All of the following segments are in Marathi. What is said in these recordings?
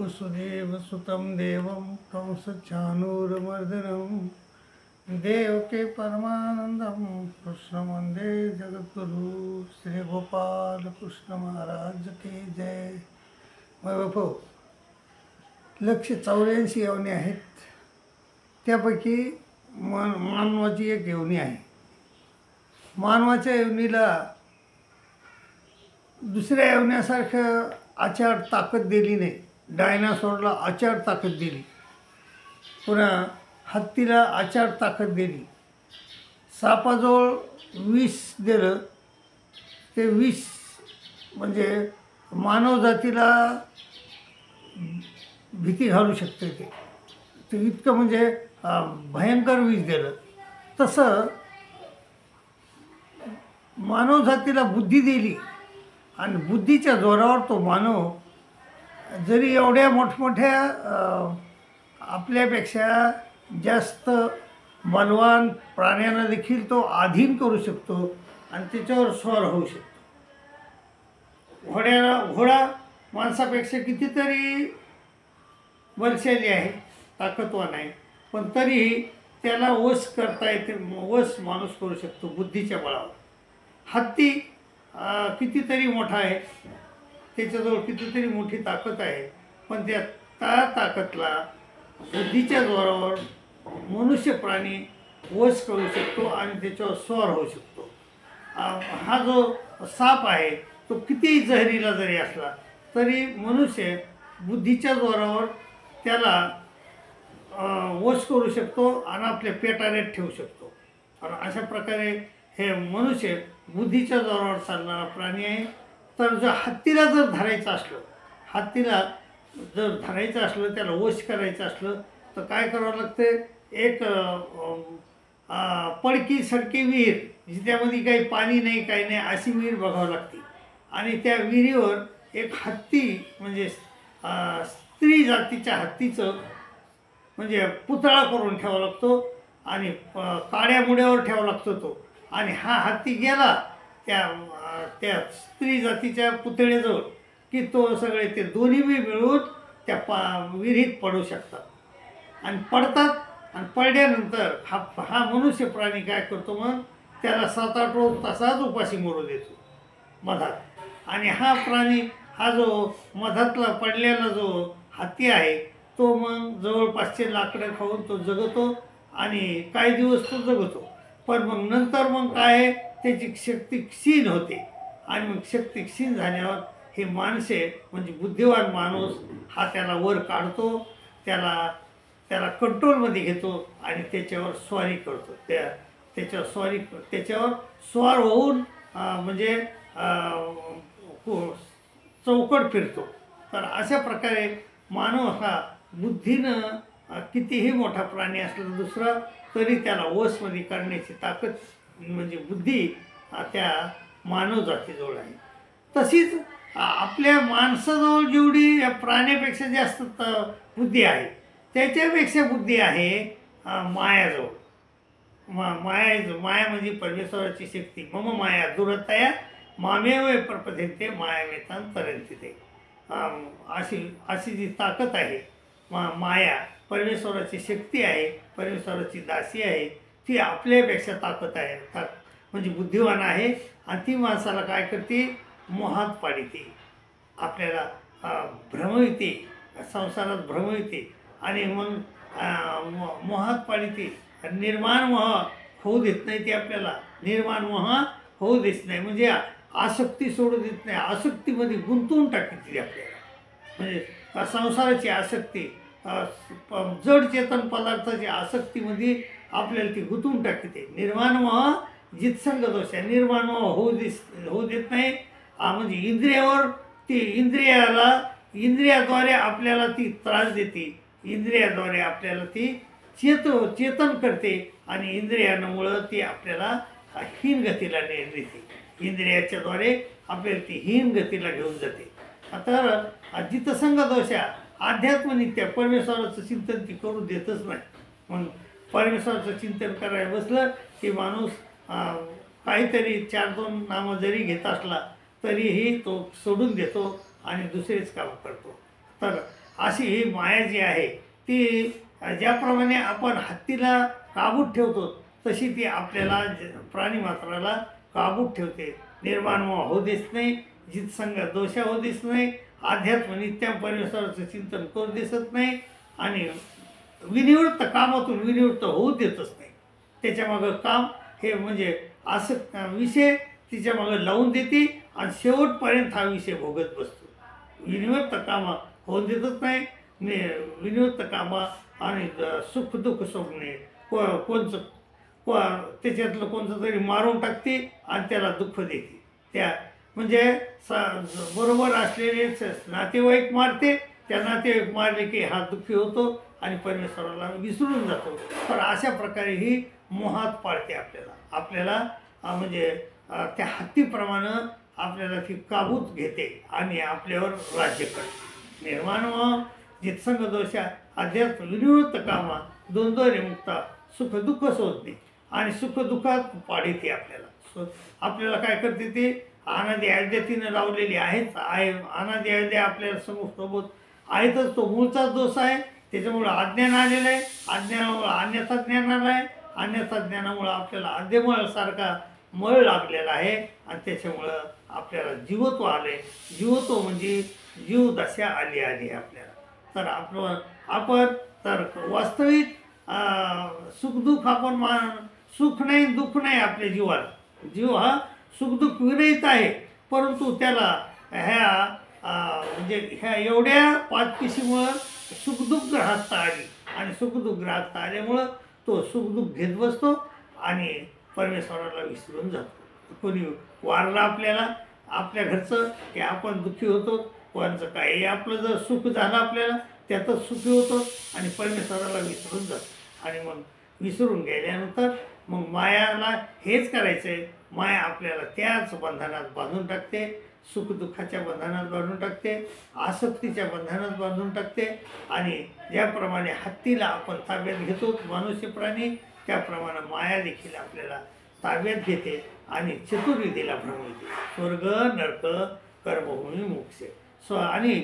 वसुदेवसुतं देवं कंसचाणूरमर्दनं देवके परमानंदं कृष्ण वंदे जगद्गुरु श्री गोपाल कृष्ण महाराज की जय। बापू 184 योनी आहेत, त्यापैकी मानवाची एक योनी आहे। मानवाच्या योनीला दुसऱ्या योन्यासारखं आचार ताकद दिली नाही। डायनासोरला आचार ताकद दिली, पुन्हा हत्तीला आचार ताकद दिली, सापाजवळ विष दिलं। ते विष म्हणजे मानव जातीला भीती घालू शकते। ते इतकं म्हणजे भयंकर विष दिलं। तसं मानव जातीला बुद्धी दिली आणि बुद्धीच्या जोरावर तो मानव जरी एवढ्या मोठमोठ्या आपल्यापेक्षा जास्त बलवान प्राण्यांना देखील तो अधीन करू शकतो आणि त्याच्यावर स्वार होऊ शकतो। घोडा माणसापेक्षा कितीतरी बलशाली आहे, ताकदवान आहे, पण तरीही त्याला वश करता येते, वश माणूस करू शकतो बुद्धीच्या बळावर। हत्ती कितीतरी मोठा आहे, त्याच्याजवळ कितीतरी मोठी ताकद आहे, पण त्या ताकदला बुद्धीच्या जोरावर मनुष्य प्राणी वश करू शकतो आणि त्याच्यावर स्वार होऊ शकतो। हा जो साप आहे तो कितीही जहरीला जरी असला तरी मनुष्य बुद्धीच्या जोरावर त्याला वश करू शकतो आणि आपल्या पेटाऱ्यात ठेवू शकतो। आणि अशा प्रकारे हे मनुष्य बुद्धीच्या जोरावर चालणारा प्राणी आहे। तर जर हत्तीला जर धरायचं असलं, त्याला वश करायचं असलं तर काय करावं लागतं? एक पडकी सडकी विहीर, त्यामध्ये काही पाणी नाही, काही नाही, अशी विहीर बघावं लागते। आणि त्या विहिरीवर एक हत्ती म्हणजे स्त्री जातीच्या हत्तीचं म्हणजे पुतळा करून ठेवावा लागतो आणि काड्या मुड्यावर ठेवावा लागतो तो। आणि हा हत्ती गेला त्या स्त्री जातीच्या पुतळेजवळ की तो सगळे ते दोन्ही बी मिळून त्या विहिरीत पडू शकतात आणि पडतात। आणि पडल्यानंतर हा मनुष्य प्राणी काय करतो, मग त्याला 7-8 रोज तसाच उपाशी मरू देतो मधात। आणि हा प्राणी, हा जो मधातला पडलेला जो हत्ती आहे तो मग जवळपासचे लाकडं खाऊन तो जगतो आणि काही दिवस तो जगतो। पण मग नंतर मग काय, त्याची शक्ती क्षीण होते आणि मग शक्ती क्षीण झाल्यावर हे माणसे म्हणजे बुद्धिवान माणूस हा त्याला वर काढतो, त्याला कंट्रोलमध्ये घेतो आणि त्याच्यावर स्वारी करतो। त्याच्यावर स्वार होऊन म्हणजे चौकट फिरतो। तर अशा प्रकारे मानव हा बुद्धीनं कितीही मोठा प्राणी असला दुसरा तरी त्याला वशमध्ये करण्याची ताकद म्हणजे बुद्धी त्या मानव जातीजवळ आहे। तशीच आपल्या माणसाजवळ जेवढी या प्राण्यापेक्षा जास्त बुद्धी आहे त्याच्यापेक्षा बुद्धी आहे मायाजवळ। माया म्हणजे परमेश्वराची शक्ती। मम माया दुरतया मामेव प्रपद्यन्ते मायामेतां तरन्ति ते। अशी जी ताकद आहे माया, परमेश्वराची शक्ती आहे, परमेश्वराची दासी आहे, ती आपल्यापेक्षा ताकद आहे, म्हणजे बुद्धिवान आहे। आणि ती माणसाला काय करते, मोहात पाडते, आपल्याला भ्रमविते, संसारात भ्रमविते आणि मग मोहात पाडते। निर्माण मोह होऊ देत नाही, ती आपल्याला निर्माण मोह होऊ देत नाही, म्हणजे आसक्ती सोडू देत नाही, आसक्तीमध्ये गुंतवून टाकते ती आपल्याला। म्हणजे संसाराची आसक्ती, जड चेतन पदार्थाची आसक्तीमध्ये आपल्याला ती गुंतवून टाकते। निर्माण मोह जितसंग दोष आहे, निर्माण मोह होऊ देत नाही। म्हणजे इंद्रियावर ती इंद्रियाद्वारे आपल्याला ती त्रास देते, इंद्रियाद्वारे आपल्याला ती चेतन करते आणि इंद्रियामुळं ती आपल्याला हीन गतीला नेते, इंद्रियाच्याद्वारे आपल्याला ती हीन गतीला घेऊन जाते। तर जितसंग दोष आध्यात्मनित्य परमेश्वराचं चिंतन ती करू देतच नाही। मग परमेश्वराचं चिंतन करायला बसलं की माणूस काहीतरी 4-2 नामं जरी घेत असला तरीही तो सोडून देतो आणि दुसरेच काम करतो। तर अशी ही माया जी आहे ती ज्याप्रमाणे आपण हत्तीला काबूत ठेवतो तशी ती आपल्याला प्राणीमात्राला काबूत ठेवते. निर्माण होऊ देत नाही, जितसंग दोषा होऊ देत नाही, अध्यात्म नित्यम परमेश्वराचं चिंतन करू दिसत नाही आणि विनिवृत्त कामातून विनिवृत्त होऊ देतच नाही. त्याच्यामागं काम हे म्हणजे असं विषय तिच्यामागं लावून देते आणि शेवटपर्यंत हा विषय भोगत बसतो. विनिवृत्त कामा होऊ देतच नाही. विनिवृत्त कामा आणि सुख दुःख सोडणे कोणचं त्याच्यातलं कोणतं तरी मारून टाकते आणि त्याला दुःख देते. त्या म्हणजे बरोबर असलेले नातेवाईक मारते, त्या नातेवाईक मारले की हा दुःखी होतो आणि परमेश्वराला विसरून जातो. तर अशा प्रकारे ही मोहात पाळते आपल्याला म्हणजे त्या हत्तीप्रमाणे आपल्याला ती काबूत घेते आणि आपल्यावर राज्य करते. निर्माण जितसंग दोषा अध्यात्म विनिवृत्त कामा द्वंद्वरे मुक्ता सुख दुःख शोधणे आणि सुख दुःखात पाडते आपल्याला काय करते ते अनादी अयोध्या तिनं लावलेली आहेच आहे. अनादी अयोध्या आपल्याला सोबत आहेतच. तो मूळचाच दोष आहे. त्याच्यामुळं अज्ञान आलेलं आहे. अज्ञानामुळं अन्यथा ज्ञान आलं आहे. अन्यथा ज्ञानामुळं आपल्याला आद्यमळसारखा मळ लागलेला आहे आणि त्याच्यामुळं आपल्याला जीवत्व आले. जीवत्व म्हणजे जीवदशा आली आपल्याला. तर आपण तर वास्तविक सुखदुःख आपण सुख नाही दुःख नाही आपल्या जीवाला. जीव हा सुखदुःख विरहित आहे, परंतु त्याला म्हणजे ह्या एवढ्या पाच पिशीमुळं सुखदुःख ग्राहकता आली आणि सुखदुःख ग्राहकता आल्यामुळं तो सुखदुःख घेत बसतो आणि परमेश्वराला विसरून जातो. कोणी वारलं आपल्या घरचं की आपण दुःखी होतो. कोणाचं काही आपलं जर सुख झालं आपल्याला त्यातच सुखी होतो आणि परमेश्वराला विसरून जातो. आणि मग विसरून गेल्यानंतर मग मायाला हेच करायचं आहे. माया आपल्याला त्याच बंधनात बांधून टाकते. सुखदुःखाच्या बंधनात बांधून टाकते, आसक्तीच्या बंधनात बांधून टाकते. आणि ज्याप्रमाणे हत्तीला आपण ताब्यात घेतो मनुष्य प्राणी, त्याप्रमाणे माया देखील आपल्याला ताब्यात घेते आणि चतुर्विधीला भ्रमवते. स्वर्ग नरक कर्मभूमी मोक्ष. आणि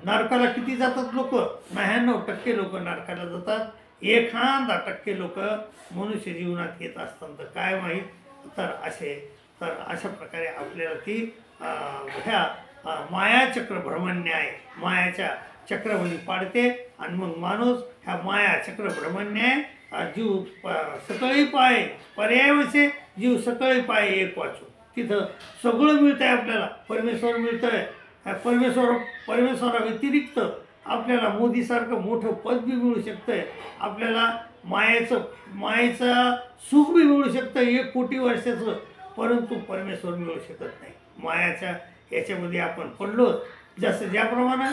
नरकाला किती जातात लोक? 99% लोक नरकाला जातात. 1% लोक मनुष्य जीवनात येत असतात. तर काय माहीत. तर अशा प्रकारे आपल्याला ती ह्या मायाचक्र भ्रमण्याय मायाच्या चक्रमध्ये पाडते आणि मग माणूस ह्या माया चक्र भ्रमण्याय जीव सकळी पाय पर्यायवसे जीव सकळी पाय एक वाचू. तिथं सगळं मिळतं आहे आपल्याला. परमेश्वर मिळतं आहे. परमेश्वरा व्यतिरिक्त आपल्याला मोदीसारखं मोठं पद बी मिळू शकतं आहे. आपल्याला मायेचं सुख बी मिळू शकतं 1 कोटी वर्षाचं, परंतु परमेश्वर मिळू शकत नाही. मायाच्या याच्यामध्ये आपण पडलो. जसं ज्याप्रमाणे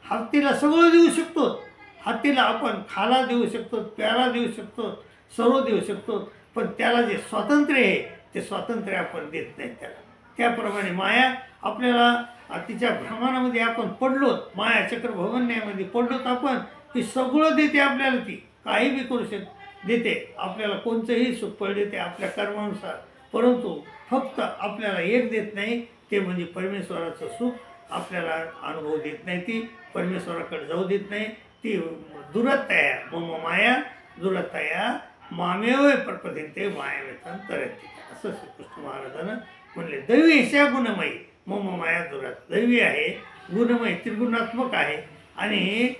हत्तीला सगळं देऊ शकतो. हत्तीला आपण खाला देऊ शकतो, प्याला देऊ शकतो, सर्व देऊ शकतो, पण त्याला जे स्वातंत्र्य आहे ते स्वातंत्र्य आपण देत नाही त्याला. त्याप्रमाणे माया आपल्याला तिच्या भ्रमणामध्ये आपण पडलो, माया चक्र भ्रमण्यामध्ये पडलोत आपण, ती सगळं देते आपल्याला. ती काही बी करू देते आपल्याला. कोणतंही सुख फळ देते आपल्या कर्मानुसार, परंतु फक्त आपल्याला एक देत नाही, ते म्हणजे परमेश्वराचं सुख आपल्याला अनुभव देत नाही. ती परमेश्वराकडे जाऊ देत नाही. ती दुरत्तया मम माया दुरत्तया मामेव प्रपद्यन्ते मायावेतां तरन्ति. असं श्रीकृष्ण महाराजांना म्हणले. दैवी ह्या गुणमयी मम माया दुरत. दैवी आहे, गुणमय, त्रिगुणात्मक आहे आणि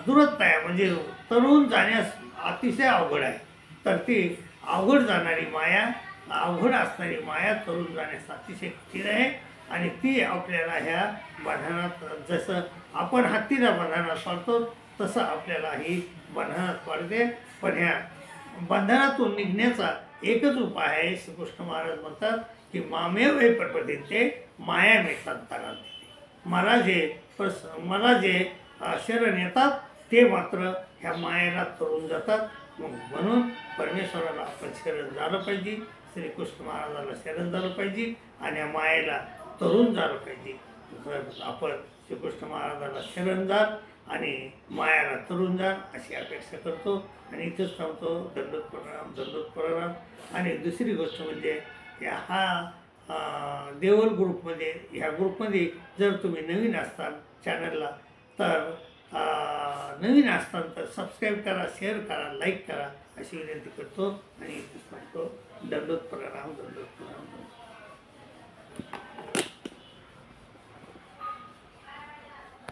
दुरत्तया म्हणजे तरुण जाण्यास अतिशय अवघड आहे. तर ती अवघड जाणारी माया, अवघड असणारी माया तरुण जाण्यास अतिशय कठीण आहे. आणि ती आपल्याला ह्या बंधनात, जसं आपण हत्तीला बंधनात पाडतो तसं आपल्याला ही बंधनात पाडते. पण ह्या बंधनातून निघण्याचा एकच उपाय आहे. श्रीकृष्ण महाराज म्हणतात की मामेव हे प्रपद्यन्ते माया मे तंत्रान्ते. मला जे शरण येतात ते मात्र ह्या मायेला तरुण जातात. म्हणून परमेश्वराला आपण शरण झालं पाहिजे, श्रीकृष्ण महाराजाला शरण झालं पाहिजे आणि या मायेला तरुण झालं पाहिजे. आपण श्रीकृष्ण महाराजाला शरण जाल आणि मायाला तरुण जाल अशी अपेक्षा करतो आणि इथंच थांबतो. दंडोत प्रणाम. आणि दुसरी गोष्ट म्हणजे हा देवल ग्रुपमध्ये, ह्या ग्रुपमध्ये जर तुम्ही नवीन असताल चॅनलला तर नवीन असताल तर सबस्क्राईब करा, शेअर करा, लाईक करा अशी विनंती करतो आणि सांगतो दंडोत प्रणाम, दंडोत प्रणाम.